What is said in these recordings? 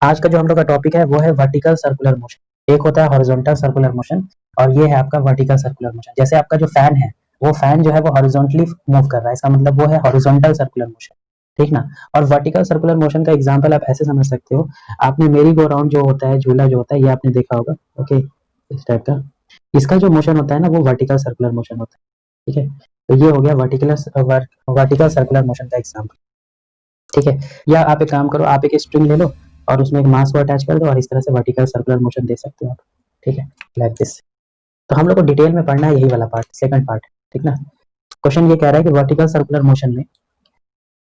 आज का जो हम लोग का टॉपिक है वो है वर्टिकल सर्कुलर मोशन। एक होता है हॉरिजॉन्टल सर्कुलर मोशन और ये है आपका वर्टिकल सर्कुलर मोशन। जैसे आपका जो फैन है वो फैन जो है वो हॉरिजॉन्टली मूव कर रहा है, इसका मतलब वो है हॉरिजॉन्टल सर्कुलर मोशन, ठीक ना। और वर्टिकल सर्कुलर मोशन का एग्जांपल आप ऐसे समझ सकते हो, आपने मेरी गो राउंड जो होता है, झूला जो होता है, ये आपने देखा होगा, ओके, इस टाइप का। इसका जो मोशन होता है ना वो वर्टिकल सर्कुलर मोशन होता है, ठीक है। तो ये हो गया वर्टिकल सर्कुलर मोशन का एग्जाम्पल, ठीक है। या आप एक काम करो, आप एक स्ट्रिंग ले लो और उसमें एक मास को अटैच कर दो और इस तरह से वर्टिकल सर्कुलर मोशन दे सकते हो आप, ठीक है, लाइक दिस। तो हम लोग को डिटेल में पढ़ना है यही वाला पार्ट, सेकंड पार्ट, ठीक ना। क्वेश्चन ये कह रहा है कि वर्टिकल सर्कुलर मोशन में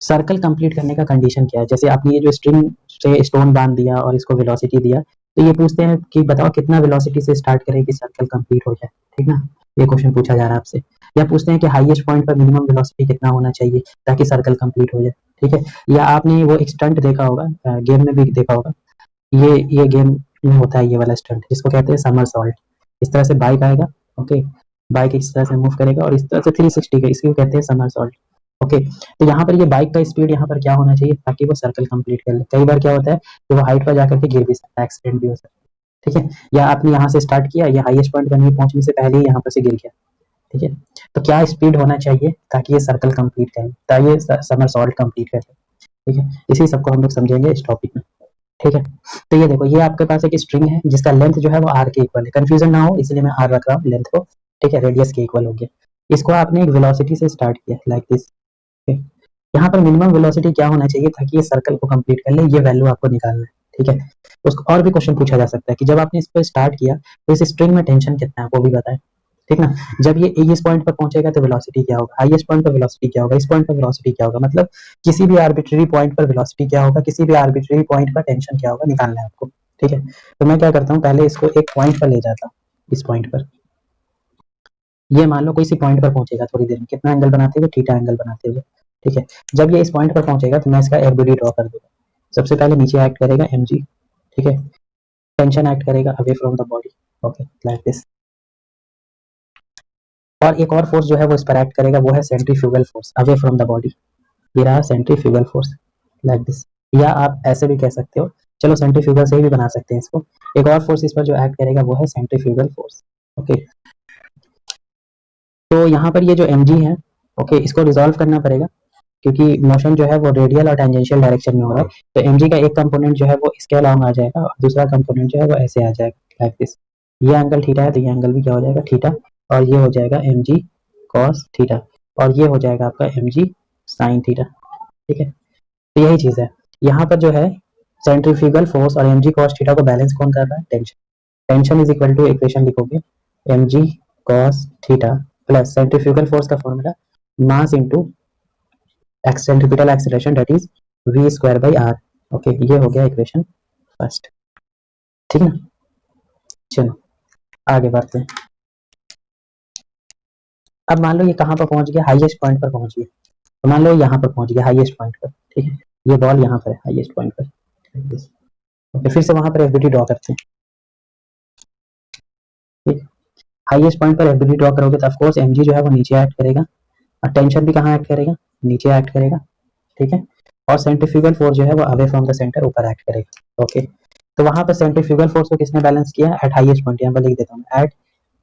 सर्कल कंप्लीट करने का कंडीशन क्या है। जैसे आपने ये जो स्ट्रिंग से स्टोन बांध दिया और इसको वेलोसिटी दिया, तो ये पूछते हैं कि बताओ कितना वेलोसिटी से स्टार्ट करें कि सर्कल कंप्लीट हो जाए, ठीक ना। ये क्वेश्चन पूछा जा रहा है आपसे। या पूछते हैं कि हाईएस्ट पॉइंट पर मिनिमम वेलोसिटी कितना होना चाहिए ताकि सर्कल कंप्लीट हो जाए, ठीक है। या आपने वो एक स्टंट देखा होगा, गेम में भी देखा होगा, ये गेम में होता है ये वाला स्टंट जिसको कहते हैं समरसॉल्ट। इस तरह से बाइक आएगा, ओके, बाइक इस तरह से मूव करेगा और इस तरह से 360 का, इसको कहते हैं समरसॉल्ट, ओके। तो यहाँ पर ये बाइक का स्पीड यहाँ पर क्या होना चाहिए ताकि वो सर्कल कंप्लीट कर ले। कई बार क्या होता है कि वो हाइट पर जाकर के गिर भी सकता है, एक्सीडेंट भी हो सकता है, ठीक है। या आपने यहाँ से स्टार्ट किया, या हाईएस्ट पॉइंट पर नहीं पहुंचने से पहले ही यहाँ पर से गिर गया, ठीक है। तो क्या स्पीड होना चाहिए ताकि ये सर्कल कंप्लीट करे, ताकि ये समरसॉल्ट कंप्लीट करे, ठीक है। इसी सबको हम लोग समझेंगे इस टॉपिक में, ठीक है। तो ये देखो, ये आपके पास एक स्ट्रिंग है जिसका लेंथ जो है वो आर के इक्वल है, कंफ्यूजन ना हो इसलिए मैं आर रख रहा हूँ लेंथ को, ठीक है, रेडियस के इक्वल हो गया। इसको आपने एक वेलोसिटी से स्टार्ट किया लाइक दिस, यहाँ पर मिनिमम वेलोसिटी क्या होना चाहिए ताकि ये सर्कल को कंप्लीट कर ले, ये वैल्यू आपको निकालना है, ठीक है। उसको और भी क्वेश्चन पूछा जा सकता है कि जब आपने इस पर स्टार्ट किया तो इस स्ट्रिंग में टेंशन कितना है वो भी बताएं, ठीक ना। जब ये इस पॉइंट पर पहुंचेगा तो वेलोसिटी क्या होगा, हाईएस्ट पॉइंट पर वेलोसिटी क्या होगा, इस पॉइंट पर वेलोसिटी क्या होगा, मतलब किसी भी आर्बिट्ररी पॉइंट पर वेलोसिटी क्या होगा, किसी भी आर्बिट्ररी पॉइंट पर टेंशन क्या होगा, निकालना है आपको, ठीक है। तो मैं क्या करता हूँ, पहले इसको एक पॉइंट पर ले जाता हूँ, इस पॉइंट पर। ये मान लो कोई सी पॉइंट पर पहुंचेगा थोड़ी देर में, कितना एंगल बनाते हुए, थीटा एंगल बनाते हुए, ठीक है। जब ये इस पॉइंट पर पहुंचेगा तो मैं इसका एफबीडी ड्रॉ कर दूंगा। सबसे पहले नीचे एक्ट करेगा mg, ठीक है। टेंशन एक्ट करेगा away from the body, okay, like this. और एक और फोर्स जो है वो इस पर एक्ट करेगा, वो है centrifugal force away from the body. ये रहा सेंट्रीफ्यूगल फोर्स, लाइक दिस। या आप ऐसे भी कह सकते हो, चलो सेंट्रीफ्यूगल से भी बना सकते हैं इसको। एक और फोर्स इस पर जो एक्ट करेगा वो है सेंट्रीफ्यूगल फोर्स, ओके। तो यहाँ पर ये जो mg है, ओके, इसको रिजॉल्व करना पड़ेगा क्योंकि मोशन जो है वो रेडियल और टेंजेंशियल डायरेक्शन में हो रहा है। तो mg का एक कंपोनेंट जो है वो इसके अलाउंग आ जाएगा और दूसरा कंपोनेंट जो है वो ऐसे आ जाएगा, लाइक दिस। ये एंगल थीटा है तो ये एंगल भी क्या हो जाएगा, थीटा। और ये हो जाएगा mg cos थीटा और ये हो जाएगा आपका mg sin थीटा, ठीक है। तो यही चीज है, यहाँ पर जो है सेंट्रीफ्यूगल फोर्स और mg cos थीटा को बैलेंस कौन कर रहा है, tension. Tension is equal to, equation लिखोगे mg cos theta plus centrifugal force का formula mass into centripetal acceleration that is v square by r, okay. ये हो गया इक्वेशन फर्स्ट, ठीक है। चलो आगे बढ़ते हैं। अब मान लो ये कहाँ पर पहुंच गया, हाईएस्ट पॉइंट पर पहुंच गया। तो मान लो यहाँ पर पहुंच गया हाईएस्ट पॉइंट पर, ठीक है। ये बॉल यहाँ पर है हाईएस्ट पॉइंट पर, ओके। फिर से वहां पर एफबीडी ड्रॉ करते हैं, ठीक। हाईएस्ट पॉइंट पर एफबीडी ड्रॉ करोगे तो ऑफकोर्स mg जो है वो नीचे एक्ट करेगा और टेंशन भी कहाँ एक्ट करेगा, नीचे एक्ट करेगा, ठीक है। और सेंट्रीफ्यूगल फोर्स जो है वो अवे फ्रॉम द सेंटर ऊपर एक्ट करेगा, ओके। तो वहां पर सेंट्रीफ्यूगल फोर्स को किसने बैलेंस किया, एट हाईएस्ट पॉइंट, यहाँ पर लिख देता हूँ eight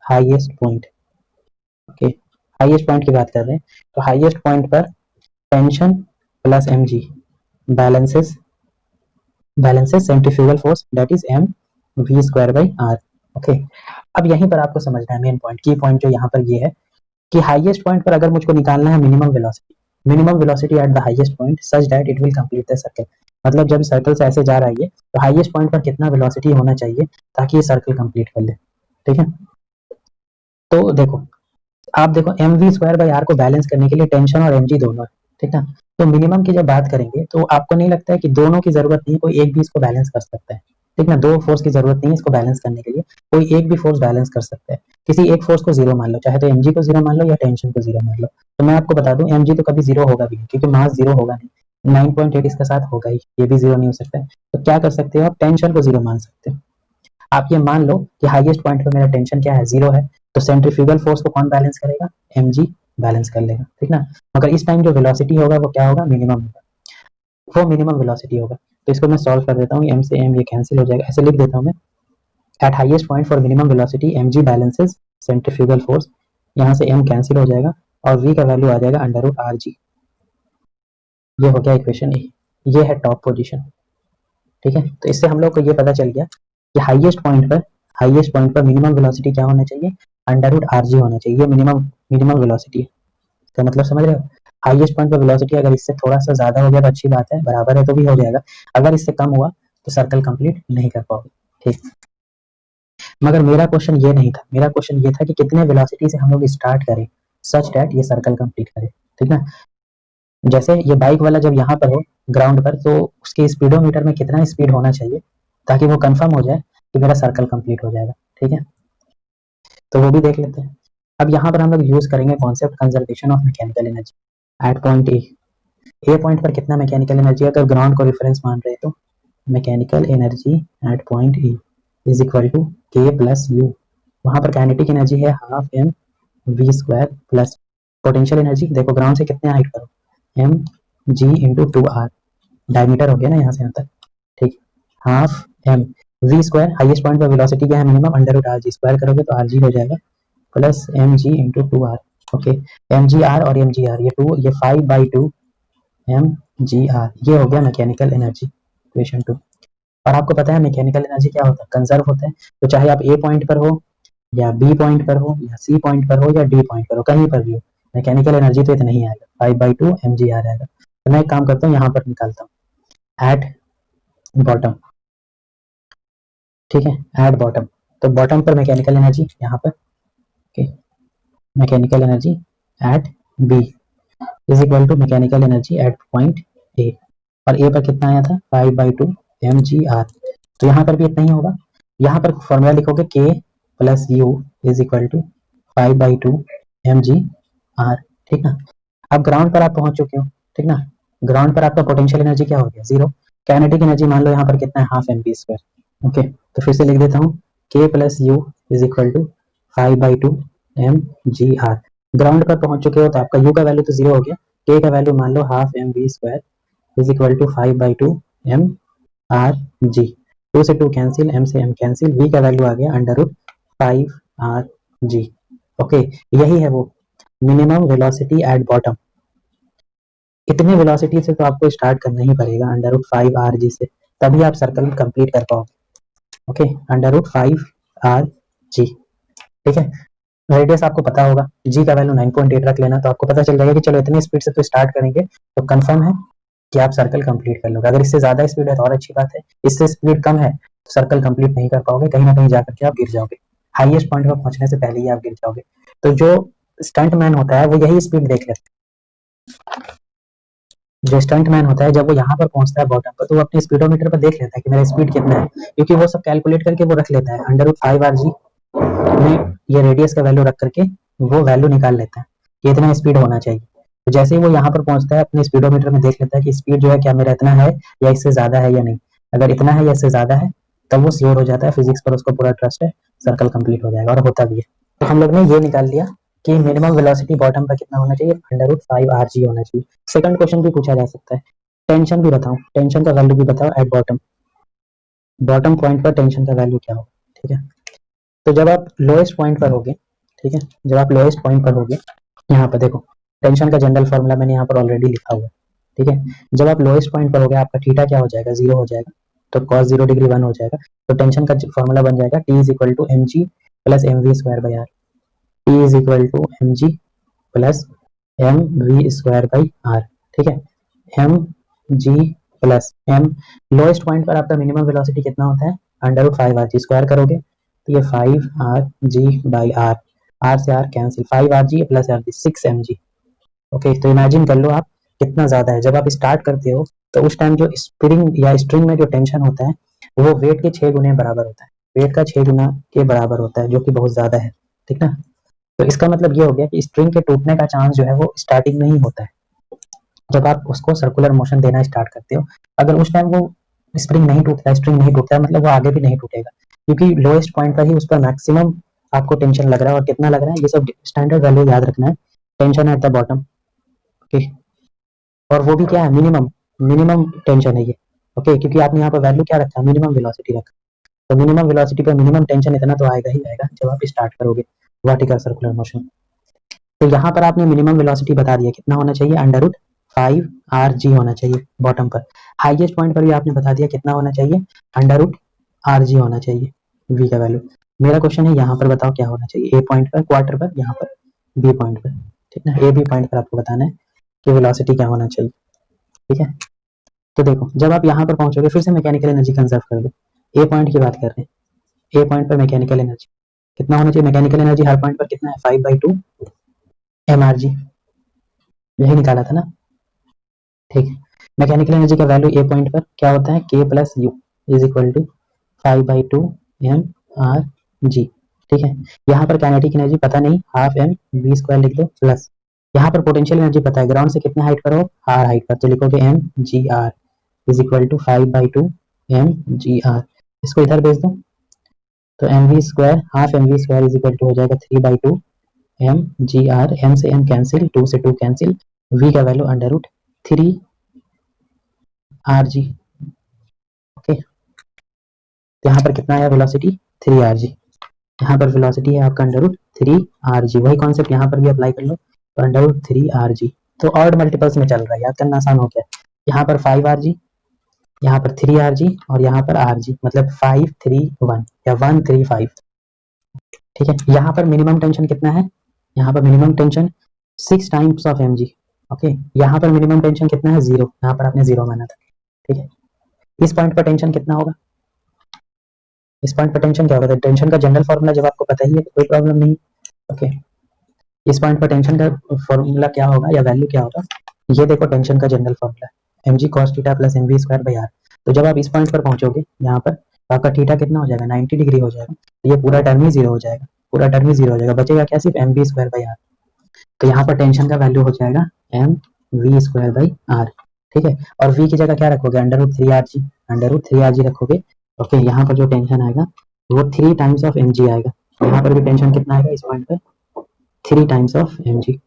highest point, okay. Highest point की बात कर रहे हैं तो हाईएस्ट पॉइंट पर tension plus mg balances centrifugal force that is m v square by r, okay. अब यहीं पर आपको समझना है मेन पॉइंट, की पॉइंट जो यहाँ पर ये है कि हाईएस्ट पॉइंट पर अगर मुझको निकालना है minimum velocity at the highest point such that it will complete the circle. मतलब जब सर्कल से ऐसे जा रहा है ये, तो हाईएस्ट पॉइंट पर कितना वेलोसिटी होना चाहिए ताकि ये सर्कल कंप्लीट कर ले, ठीक है। तो देखो, आप देखो m v square by r को बैलेंस करने के लिए टेंशन और एम जी दोनों है, ठीक है। तो मिनिमम की जब बात करेंगे तो आपको नहीं लगता है कि दोनों की जरूरत नहीं, कोई एक भी इसको बैलेंस कर सकता है, ठीक ना। दो फोर्स की जरूरत नहीं है इसको बैलेंस करने के लिए, कोई एक भी फोर्स बैलेंस कर सकता है। किसी एक फोर्स को जीरो मान लो, चाहे तो एम जी को जीरो मान लो या टेंशन को जीरो मान लो। तो मैं आपको बता दूं एम जी तो कभी जीरो होगा भी नहीं क्योंकि मास जीरो होगा नहीं, 9.8 इसके साथ होगा ही, ये भी जीरो नहीं हो सकता है। तो क्या कर सकते हो आप, टेंशन को जीरो मान सकते हो। आप ये मान लो कि हाईएस्ट पॉइंट पे मेरा टेंशन क्या है, जीरो है। तो सेंट्रीफ्यूगल फोर्स को कौन बैलेंस करेगा, mg बैलेंस कर लेगा, ठीक ना। मगर इस टाइम जो वेलोसिटी होगा वो क्या होगा, मिनिमम होगा। वो मिनिमम वेलोसिटी होगा। तो इसको मैं सॉल्व कर देता हूँ, m से m ये कैंसिल हो जाएगा, ऐसे लिख देता हूँ मैं, eight highest point for minimum velocity mg balances centrifugal force, यहाँ से m कैंसिल हो जाएगा और v का वैल्यू आ जाएगा अंडर रूट rg। ये हो गया इक्वेशन ए, ये है टॉप पोजीशन। ठीक है, तो इससे हम लोग को ये पता चल गया कि हाईएस्ट पॉइंट पर मिनिमम वेलोसिटी क्या होना चाहिए, अंडर रूट rg होना चाहिए। ये मिनिमम वेलोसिटी है, तो मतलब समझ रहे हो, हाईएस्ट पॉइंट पर वेलोसिटी अगर इससे थोड़ा सा ज्यादा हो गया तो अच्छी बात है, बराबर है तो भी हो जाएगा, अगर इससे कम हुआ तो सर्कल कंप्लीट नहीं कर पाओगे। ठीक, मगर मेरा क्वेश्चन ये नहीं था, मेरा क्वेश्चन ये था कि कितने वेलोसिटी से हम लोग स्टार्ट करें सच दैट ये सर्कल कंप्लीट करे। ठीक ना, जैसे ये बाइक वाला जब यहाँ पर हो ग्राउंड पर, तो उसके स्पीडोमीटर में कितना स्पीड होना चाहिए ताकि वो कंफर्म हो जाए कि मेरा सर्कल कंप्लीट हो जाएगा। ठीक है, तो वो भी देख लेते हैं। अब यहाँ पर हम लोग यूज करेंगे concept conservation of mechanical energy at point a point पर कितना मैकेनिकल एनर्जी, अगर ग्राउंड को रेफरेंस मान रहे तो mechanical energy at point a is equal to k plus u. वहां पर काइनेटिक एनर्जी है half m v square plus potential energy, देखो ग्राउंड से कितने हाइट पर हो, m g into two r, diameter हो गया ना यहाँ से यहाँ तक। ठीक, half m v square, highest point पर वेलोसिटी क्या है minimum, under root r g, square करोगे तो आर जी हो जाएगा plus m g into two r. Okay, m g r और एम जी आर, ये टू, ये 5/2 एम जी आर, ये हो गया मैकेनिकल एनर्जी इक्वेशन 2। और आपको पता है मैकेनिकल एनर्जी क्या होता है, कंजर्व होता है। तो चाहे आप ए पॉइंट पर हो या बी पॉइंट पर हो या सी पॉइंट पर हो या डी पॉइंट पर हो, कहीं पर भी हो, मैकेनिकल एनर्जी तो इतना ही आएगा, 5/2 mg आ जाएगा। तो मैं एक काम करता हूँ, यहाँ पर निकालता हूँ एट बॉटम। ठीक है, एट बॉटम, तो बॉटम पर मैकेनिकल एनर्जी यहाँ पर, okay, mechanical energy at b is equal to mechanical energy at point a, और ए पर कितना आया था 5/2 mgr, तो यहाँ पर भी इतना ही होगा। यहाँ पर फॉर्मूला लिखोगे k plus u is equal to 5/2 mgr। ठीक ना, अब ग्राउंड पर आप पहुंच चुके हो। ठीक ना, ग्राउंड पर आपका पोटेंशियल एनर्जी क्या हो गया, जीरो। काइनेटिक एनर्जी मान लो यहाँ पर कितना है, half m p square. Okay, तो फिर से लिख देता हूँ k plus u is equal to 5/2 mgr। Ground पर पहुंच चुके हो तो आपका u का वैल्यू तो जीरो हो गया, k का वैल्यू मान लो half m v square is equal to 5/2 m r g. 2 से 2 कैंसिल, m से m कैंसिल, v का वैल्यू आ गया under root 5 r g. Okay, यही है वो मिनिमम वेलोसिटी एट बॉटम। इतने वेलोसिटी से तो आपको स्टार्ट करना ही पड़ेगा अंडर रूट 5 आर जी से, तभी आप सर्कल कंप्लीट कर पाओगे। Okay, under root 5 r g. ठीक है, रेडियस आपको पता होगा, जी का वैल्यू 9.8 रख लेना, तो आपको पता चल जाएगा कि चलो इतनी स्पीड से तो स्टार्ट करेंगे तो कंफर्म है कि आप सर्कल कंप्लीट कर लोगे। अगर इससे ज्यादा स्पीड है तो और अच्छी बात है, इससे स्पीड कम है तो सर्कल कंप्लीट नहीं कर पाओगे, कहीं ना कहीं जाकर के आप गिर जाओगे, हाईएस्ट पॉइंट पर पहुंचने से पहले ही आप गिर जाओगे। तो जो स्टंट मैन होता है वो यही स्पीड देख लेता है, जो स्टंट मैन होता है जब वो यहाँ पर पहुंचता है बॉटम पर, तो वो अपने स्पीडोमीटर पर देख लेता है कि मेरा स्पीड कितना है, क्योंकि वो सब कैलकुलेट करके वो रख लेता है अंडर रूट 5 आर जी में, ये रेडियस का वैल्यू रख करके वो वैल्यू निकाल लेता है कि इतना स्पीड होना चाहिए। तो जैसे ही वो यहाँ पर पहुंचता है अपने स्पीडोमीटर में देख लेता है कि स्पीड जो है क्या मेरा इतना है या इससे ज्यादा है या नहीं, अगर इतना है या इससे ज्यादा है तब वो श्योर हो जाता है, फिजिक्स पर उसको पूरा ट्रस्ट है, सर्कल कंप्लीट हो जाएगा, और होता भी है। तो हम लोग ने ये निकाल लिया कि मिनिमम वेलोसिटी बॉटम पर कितना होना चाहिए, अंडर रूट 5 आर जी होना चाहिए। सेकंड क्वेश्चन भी पूछा जा सकता है, टेंशन भी बताओ, टेंशन का वैल्यू भी बताओ एट बॉटम, बॉटम पॉइंट पर टेंशन का वैल्यू क्या होगा। ठीक है, तो जब आप लोएस्ट पॉइंट पर होगे, ठीक है, जब आप लोएस्ट पॉइंट पर होगे, यहाँ पर देखो टेंशन का जनरल फॉर्मूला मैंने यहाँ पर ऑलरेडी लिखा हुआ है। ठीक है, जब आप लोएस्ट पॉइंट पर होगे आपका थीटा क्या हो जाएगा, जीरो हो जाएगा, तो cos 0 डिग्री 1 हो जाएगा, तो टेंशन का फॉर्मूला बन जाएगा T is equal to m g plus m v square by r, t is equal to m g plus m v square by r. ठीक है, m g plus m, lowest point पर आपका minimum velocity कितना होता है, under root 5 r g, square करोगे तो ये 5 r g by r, r से r cancel, 5 r g plus r g 6 m g. Okay, तो इमेजिन कर लो आप कितना ज्यादा है, जब आप स्टार्ट करते हो तो उस टाइम जो स्प्रिंग या स्ट्रिंग में जो टेंशन होता है वो वेट के 6 गुने बराबर होता है, वेट का 6 गुना के बराबर होता है, जो कि बहुत ज्यादा है। ठीक ना, तो इसका मतलब ये हो गया कि स्ट्रिंग के टूटने का चांस जो है वो स्टार्टिंग में ही होता है, जब आप उसको सर्कुलर मोशन देना स्टार्ट करते हो। अगर उस टाइम वो स्प्रिंग नहीं टूटता, स्ट्रिंग नहीं टूटता, मतलब वो आगे भी नहीं टूटेगा, क्योंकि लोएस्ट पॉइंट पर ही उस पर मैक्सिमम आपको टेंशन लग रहा है, और कितना लग रहा है ये सब स्टैंडर्ड वैल्यू याद रखना है, tension at the bottom. Okay, और वो भी क्या है, मिनिमम, मिनिमम टेंशन है ये, ओके, क्योंकि आपने यहाँ पर वैल्यू क्या रखा है, मिनिमम वेलोसिटी रखा, तो मिनिमम वेलोसिटी पे मिनिमम टेंशन इतना तो आएगा ही आएगा जब आप स्टार्ट करोगे वर्टिकल सर्कुलर मोशन। तो यहाँ पर आपने मिनिमम वेलोसिटी बता दिया कितना होना चाहिए, अंडर रूट 5 rg होना चाहिए बॉटम पर। हाईएस्ट पॉइंट पर भी आपने बता दिया कितना होना चाहिए, अंडर रूट rg होना चाहिए v का वैल्यू। मेरा क्वेश्चन है यहाँ पर बताओ क्या होना चाहिए, ए पॉइंट पर, क्वार्टर पर, यहाँ पर बी पॉइंट पर, ठीक ना, ए बी पॉइंट पर आपको बताना है कि वेलोसिटी क्या होना चाहिए, ठीक है। तो देखो जब आप यहाँ पर पहुंचोगे, फिर से मैकेनिकल एनर्जी कंजर्व कर लो, ए पॉइंट की बात कर रहे हैं, ए पॉइंट पर मैकेनिकल एनर्जी कितना होना चाहिए, मैकेनिकल एनर्जी हर पॉइंट पर कितना है, 5/2 mrg, यही निकाला था ना, ठीक है। मैकेनिकल एनर्जी का वैल्यू ए पॉइंट पर क्या होता है, k plus u is equal to 5/2 mrg, ठीक है। यहाँ पर काइनेटिक एनर्जी पता नहीं, हाफ एम वी स्क्वायर लिख दो, प्लस यहाँ पर पोटेंशियल एनर्जी पता है, ग्राउंड से कितने हाइट पर हो, r हाइट पर, तो लिखोगे m g r is equal to 5/2 mgr, इसको इधर भेज दो, तो m v square, half m v square is equal to हो जाएगा 3/2 mgr, m से m कैंसिल, 2 से 2 कैंसिल, v का value under root 3 rg, okay. यहाँ पर कितना है वेलोसिटी, 3 rg, यहाँ पर वेलोसिटी है आपका अंडर रूट 3 rg, वही कॉन्सेप्ट यहाँ पर भी अप्लाई कर लो, तो अंडर रूट 3 rg, तो ऑड मल्टीपल्स में चल रहा है, याद करना आसान हो गया, यहाँ पर 5 rg, यहाँ पर 3 rg और यहाँ पर rg, मतलब 531 या 135, ठीक है। यहाँ पर मिनिमम टेंशन कितना है, यहाँ पर minimum tension 6 times of mg, okay. यहाँ पर मिनिमम टेंशन कितना है, 0, यहाँ पर आपने 0 माना था, ठीक है। इस पॉइंट पर टेंशन कितना होगा, इस पॉइंट पर टेंशन क्या होगा, तो टेंशन का जनरल फॉर्मूला जब आपको पता ही है तो कोई प्रॉब्लम नहीं, ओके। इस पॉइंट पर टेंशन का फॉर्मूला क्या होगा या वैल्यू क्या होगा, ये देखो टेंशन का general formula mg cos theta plus mv square by r, तो जब आप इस पॉइंट पर पहुंचोगे यहाँ पर तो आपका थीटा कितना हो जाएगा, 90 डिग्री हो जाएगा, तो ये पूरा टर्म ही जीरो हो जाएगा, पूरा टर्म ही जीरो हो जाएगा, बचेगा क्या, सिर्फ mv स्क्वायर बाई आर, तो यहाँ पर टेंशन का वैल्यू हो जाएगा mv स्क्वायर बाई आर, ठीक है। और v की जगह क्या रखोगे, under root 3 rg, under root 3 rg रखोगे, ओके। यहाँ पर जो टेंशन आएगा वो 3 टाइम्स ऑफ mg आएगा, यहाँ पर भी टेंशन कितना आएगा इस पॉइंट पर, 3 टाइम्स ऑफ mg,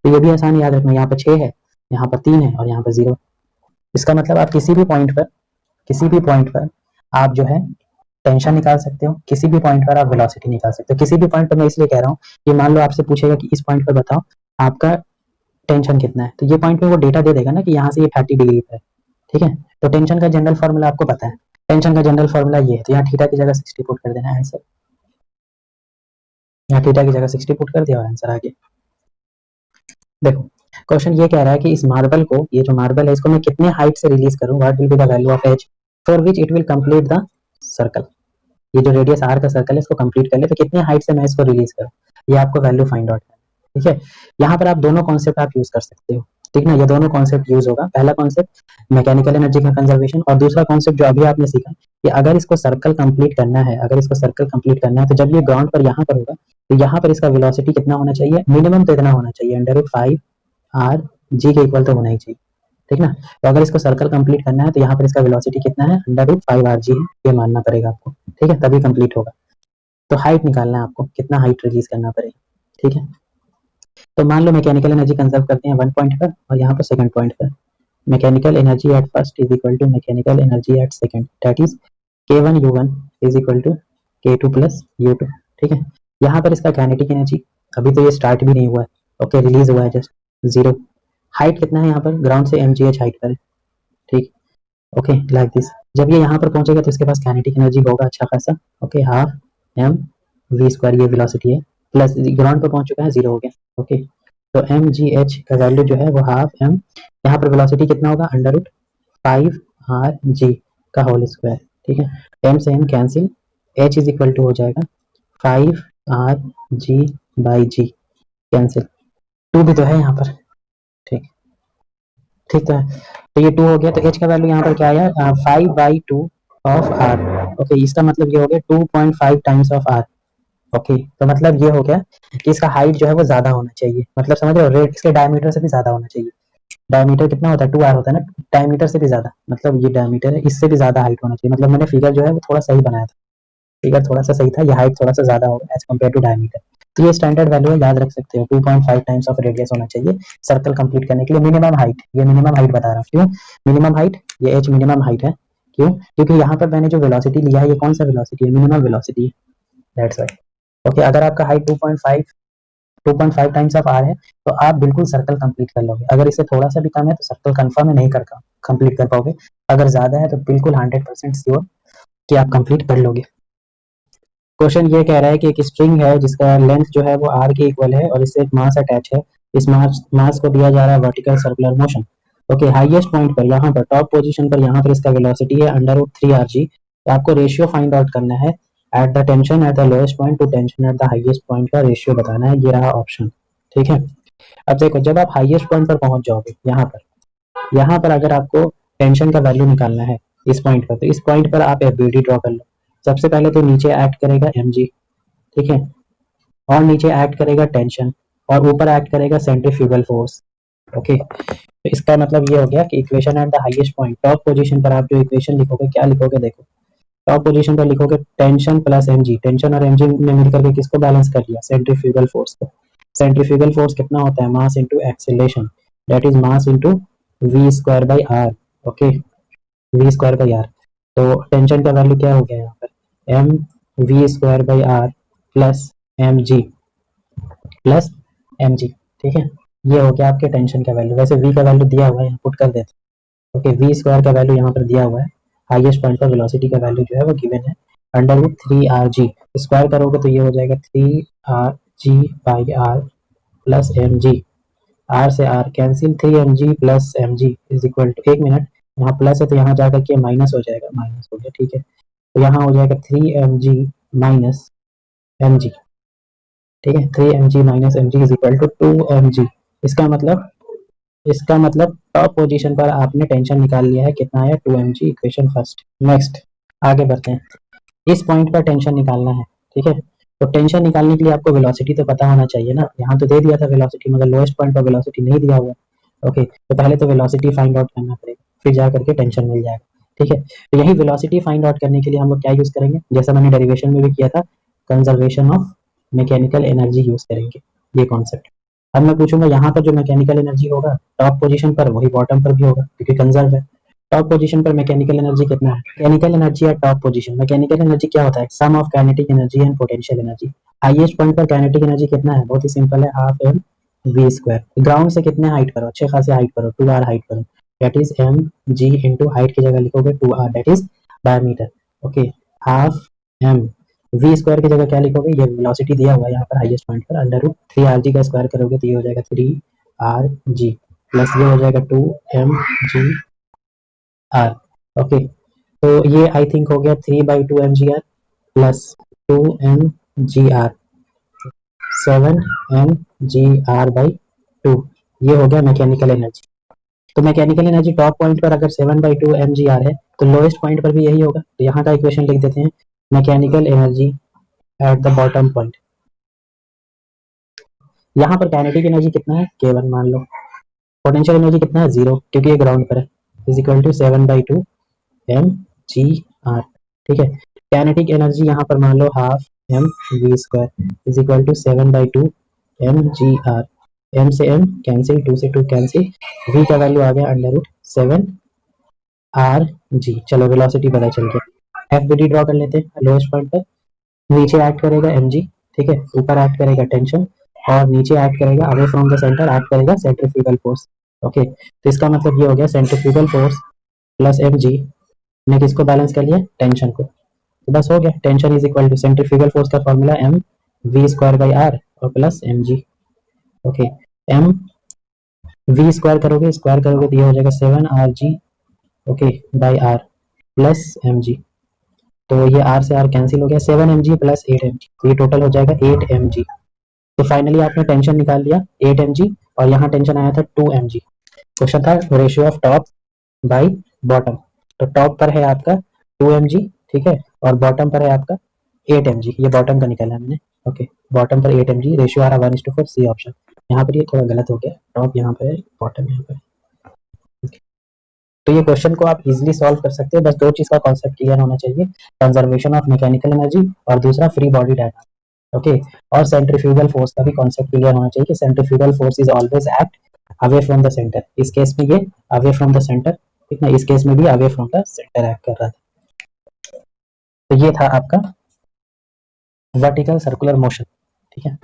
तो ये भी आसान याद रखना, यहाँ पर 6 है, यहाँ पर 3 है और यहाँ पर 0, इसका मतलब आप किसी भी पॉइंट पर, किसी भी पॉइंट पर आप जो है टेंशन निकाल सकते हो, किसी भी पॉइंट पर आप वेलोसिटी निकाल सकते हो, किसी भी पॉइंट पर मैं इसलिए कह रहा हूँ कि मान लो आपसे पूछेगा कि इस पॉइंट पर बताओ आपका टेंशन कितना है, तो ये पॉइंट पे वो डेटा दे देगा ना कि यहाँ से ये 30 डिग्री पर है, ठीक है। तो टेंशन का जनरल फॉर्मूला आपको पता है, टेंशन का जनरल फॉर्मूला ये है, तो यहाँ थीटा की जगह 60 पुट कर देना है आंसर, यहाँ थीटा की जगह 60 पुट कर दिया और आंसर आ गया। देखो क्वेश्चन ये कह रहा है कि इस मार्बल को, ये जो मार्बल है इसको मैं कितने हाइट से रिलीज करूँ, what will be the value of H for which it will complete the circle, ये जो रेडियस आर का सर्कल है इसको कंप्लीट कर ले तो कितने हाइट से मैं इसको रिलीज करूँ, ये आपको वैल्यू फाइंड आउट करना है, ठीक है। यहाँ पर आप दोनों कॉन्सेप्ट आप यूज कर सकते हो, ठीक ना, ये दोनों कॉन्सेप्ट यूज होगा, पहला कॉन्सेप्ट मैकेनिकल एनर्जी का कंजर्वेशन, और दूसरा कॉन्सेप्ट जो अभी आपने सीखा कि अगर इसको सर्कल कंप्लीट करना है, अगर इसको सर्कल कंप्लीट करना है तो जब ये ग्राउंड पर यहाँ पर होगा तो यहाँ पर इसका वेलोसिटी कितना होना चाहिए, मिनिमम तो इतना होना चाहिए, अंडर रूट 5 आर जी के इक्वल तो होना ही चाहिए, ठीक ना। तो अगर इसको सर्कल कंप्लीट करना है तो यहाँ पर इसका वेलोसिटी कितना है, अंडर रूट 5 आर जी है, ये मानना पड़ेगा आपको, ठीक है, तभी कंप्लीट होगा। तो हाइट निकालना है आपको, कितना हाइट रिलीज करना पड़ेगा, ठीक है। तो मान लो मैकेनिकल एनर्जी कंजर्व करते हैं 1 पॉइंट पर और यहाँ पर सेकंड पॉइंट पर, mechanical energy at first is equal to mechanical energy at second, that is k1 u1 is equal to k2 plus u2, ठीक है। यहाँ पर इसका काइनेटिक एनर्जी अभी तो ये स्टार्ट भी नहीं हुआ है, ओके, रिलीज हुआ है जस्ट 0, हाइट कितना है यहाँ पर, ग्राउंड से mgh हाइट पर है, ठीक, ओके, लाइक दिस। जब ये यहाँ पर पहुंचेगा तो इसके पास काइनेटिक एनर्जी होगा अच्छा खासा, okay, half m v square ये वेलोसिटी है, प्लस ग्राउंड पर पहुंच चुका है 0 हो गया, ओके। तो एम जी एच का वैल्यू जो है वो हाफ एम, यहाँ पर वेलोसिटी कितना होगा, अंडर रूट 5 आर जी का होल स्क्वायर, ठीक है। एम से m cancel, h is equal to हो जाएगा 5 r g by g, cancel, 2 भी तो है यहाँ पर, ठीक, ठीक है। तो ये 2 हो गया, तो एच का वैल्यू यहाँ पर क्या आया, 5/2 ऑफ आर, ओके, इसका मतलब ये हो गया 2.5 टाइम्स ऑफ आर, ओके। तो मतलब ये हो गया कि इसका हाइट जो है वो ज्यादा होना चाहिए, मतलब समझ रहे हो, रेट इसके डायमीटर से भी ज्यादा होना चाहिए, डायमीटर कितना होता है 2r होता है ना, डायमीटर से भी ज्यादा, मतलब ये डायमीटर है, इससे भी ज्यादा हाइट होना चाहिए, मतलब मैंने फिगर जो है वो थोड़ा सही बनाया था, फिगर थोड़ा सा सही था, ये हाइट थोड़ा सा ज्यादा होगा एज कम्पेयर टू डायमीटर, तो ये स्टैंडर्ड वैल्यू है, याद रख सकते हो। 2.5 टाइम्स ऑफ रेडियस होना चाहिए सर्कल कंप्लीट करने के लिए। मिनिमम हाइट, ये मिनिमम हाइट बता रहा हूँ क्यों मिनिमम हाइट, ये h मिनिमम हाइट है क्यों, क्योंकि यहाँ पर मैंने जो वेलोसिटी लिया है ये कौन सा वेलोसिटी है, मिनिमम वेलोसिटी है, दैट्स व्हाई। ओके, अगर आपका हाइट 2.5 टाइम्स ऑफ r है तो आप बिल्कुल सर्कल कंप्लीट कर लोगे। अगर इससे थोड़ा सा भी कम है तो सर्कल कंफर्म है नहीं कर कंप्लीट कर पाओगे, अगर ज्यादा है तो बिल्कुल 100% श्योर कि आप कंप्लीट कर लोगे। क्वेश्चन ये कह रहा है कि एक स्ट्रिंग है जिसका लेंथ जो है वो r के इक्वल है और इससे एक मास अटैच है। इस मास को दिया जा रहा है vertical circular motion. Okay, highest point पर यहाँ पर टॉप पोजीशन पर यहाँ पर इसका वेलोसिटी है √3rg। तो आपको रेशियो फाइंड आउट करना है at the tension at the lowest point two tension at the highest point का रेशियो बताना है, ये रहा ऑप्शन। ठीक है, अब देखो जब आप हाईएस्ट पॉइंट पर पहुंच जाओगे यहाँ पर अगर आपको टेंशन का वैल्यू निकालना है इस पॉइंट पर, तो इस पॉइंट पर आप एफबीडी ड्रॉ कर लो। सबसे पहले तो नीचे एक्ट करेगा mg, ठीक है, और नीचे एक्ट करेगा टेंशन और ऊपर एक्ट करेगा सेंट्रीफ्यूगल फोर्स। ओके, तो इसका मतलब ये हो गया कि equation at the highest point top position पर आप जो इक्वेशन लिखोगे क्या लिखोगे, देखो टॉप पोजीशन पर लिखोगे टेंशन प्लस mg, टेंशन और mg ने मिलकर के किसको बैलेंस कर दिया, सेंट्रीफ्यूगल फोर्स को। सेंट्रीफ्यूगल फोर्स कितना होता है, mass into acceleration, that is mass into v square by r। Okay, v square by r, तो टेंशन का वैल्यू क्या हो गया यहाँ पर, m v square by r plus mg, ठीक है, ये हो गया आपके टेंशन का वैल्यू। वैसे v का वैल्यू दिया हुआ है, यहाँ पुट कर देते हैं। ओके, v स्क्वायर का वैल्यू यहाँ पर दिया हुआ है, हाईएस्ट पॉइंट पर वेलोसिटी का वैल्यू जो है वो गिवन है √3rg। स्क्वायर करोगे तो ये हो जाएगा 3rg by r plus mg, r से r cancel, 3mg plus mg is equal to, एक मिनट, यहाँ प्लस है तो यहाँ जाकर के माइनस हो जाएगा, माइनस हो गया, ठीक है, तो यहाँ हो जाएगा 3mg माइनस mg, ठीक है, 3mg minus mg is equal to 2mg। इसका मतलब टॉप पोजीशन पर आपने टेंशन निकाल लिया है, कितना है 2mg, इक्वेशन फर्स्ट। नेक्स्ट आगे बढ़ते हैं, इस पॉइंट पर टेंशन निकालना है, ठीक है, तो टेंशन निकालने के लिए आपको वेलोसिटी तो पता होना चाहिए ना, यहाँ तो दे दिया था वेलोसिटी मगर लोएस्ट पॉइंट पर वेलोसिटी नहीं दिया हुआ। ओके, तो पहले तो वेलोसिटी फाइंड आउट करना पड़ेगा, फिर जा करके टेंशन मिल जाएगा, ठीक है। तो यही वेलोसिटी फाइंड आउट करने के लिए हम लोग क्या यूज करेंगे, जैसा मैंने डेरिवेशन में भी किया था, conservation of mechanical energy use करेंगे, ये कॉन्सेप्ट। अब मैं पूछूंगा यहाँ पर जो मैकेनिकल एनर्जी होगा टॉप पोजीशन पर वही बॉटम पर भी होगा क्योंकि कंजर्व है। टॉप पोजीशन पर मैकेनिकल एनर्जी कितना है, mechanical energy at top position, mechanical energy क्या होता है, sum of kinetic energy and potential energy. Highest point पर काइनेटिक एनर्जी कितना है, बहुत ही सिंपल है, half m v square. Ground से कितने हाइट पर हो, अच्छे खासे हाइट पर हो, 2r हाइट पर हो, that is m g into height की जगह लिखोगे 2r, that is diameter. Okay, half m v square की जगह क्या लिखोगे, ये वेलोसिटी दिया हुआ है यहाँ पर हाईएस्ट पॉइंट पर, √3rg का स्क्वायर करोगे तो ये हो जाएगा 3rg प्लस ये हो जाएगा 2mg r। ओके, तो ये आई थिंक हो गया 3/2mgr प्लस 2mgr 7mgr/2, ये हो गया मैकेनिकल एनर्जी। तो मैकेनिकल एनर्जी टॉप पॉइंट पर अगर 7/2mgr है तो लोएस्ट पॉइंट पर भी यही होगा, तो यहाँ का इक्वेशन लिख देते हैं, mechanical energy at the bottom point. यहाँ पर काइनेटिक एनर्जी कितना है, k1 मान लो, पोटेंशियल एनर्जी कितना है 0 क्योंकि ये ग्राउंड पर है, इज इक्वल टू 7/2mgr, ठीक है। काइनेटिक एनर्जी यहाँ पर मान लो half m v square is equal to 7/2mgr, m से m कैंसिल, 2 से 2 कैंसिल, v का वैल्यू आ गया √7rg। चलो वेलोसिटी पता चल गया, एफबीडी ड्रॉ कर लेते हैं। लोएस्ट पॉइंट पर नीचे एक्ट करेगा mg, ठीक है, ऊपर एक्ट करेगा टेंशन और नीचे एक्ट करेगा away from the centre act करेगा सेंट्रीफ्यूगल फोर्स। ओके, तो इसका मतलब ये हो गया सेंट्रीफ्यूगल फोर्स प्लस mg ने किसको बैलेंस कर लिया, टेंशन को, तो बस हो गया, tension is equal to centrifugal force का formula m v square by r और plus mg। Okay, m v square करोगे तो ये हो जाएगा 7rg, okay, by r plus mg, तो ये r से r कैंसिल हो गया, 7mg प्लस 8mg, तो ये टोटल हो जाएगा 8mg। तो फाइनली आपने टेंशन निकाल लिया 8mg और यहाँ टेंशन आया था 2mg। क्वेश्चन था ratio of top by bottom, तो टॉप पर है आपका 2mg, ठीक है, और बॉटम पर है आपका 8mg, ये बॉटम का निकाला मैंने। ओके, बॉटम पर 8mg, रेशियो आ रहा 1:4, सी ऑप्शन। यहाँ पर ये थोड़ा गलत हो गया, टॉप यहाँ पर है, बॉटम यहाँ पर। तो ये क्वेश्चन को आप इजीली सॉल्व कर सकते हो, बस दो चीज का कॉन्सेप्ट क्लियर होना चाहिए, कंजर्वेशन ऑफ मैकेनिकल एनर्जी और दूसरा फ्री बॉडी डायग्राम। ओके। और सेंट्रीफ्यूगल फोर्स का भी कॉन्सेप्ट क्लियर होना चाहिए कि centrifugal force is always act away from the centre. इस केस में ये अवे फ्रॉम द सेंटर, ठीक है, इस केस में भी away from the centre act कर रहा था। तो ये था आपका वर्टिकल सर्कुलर मोशन, ठीक है।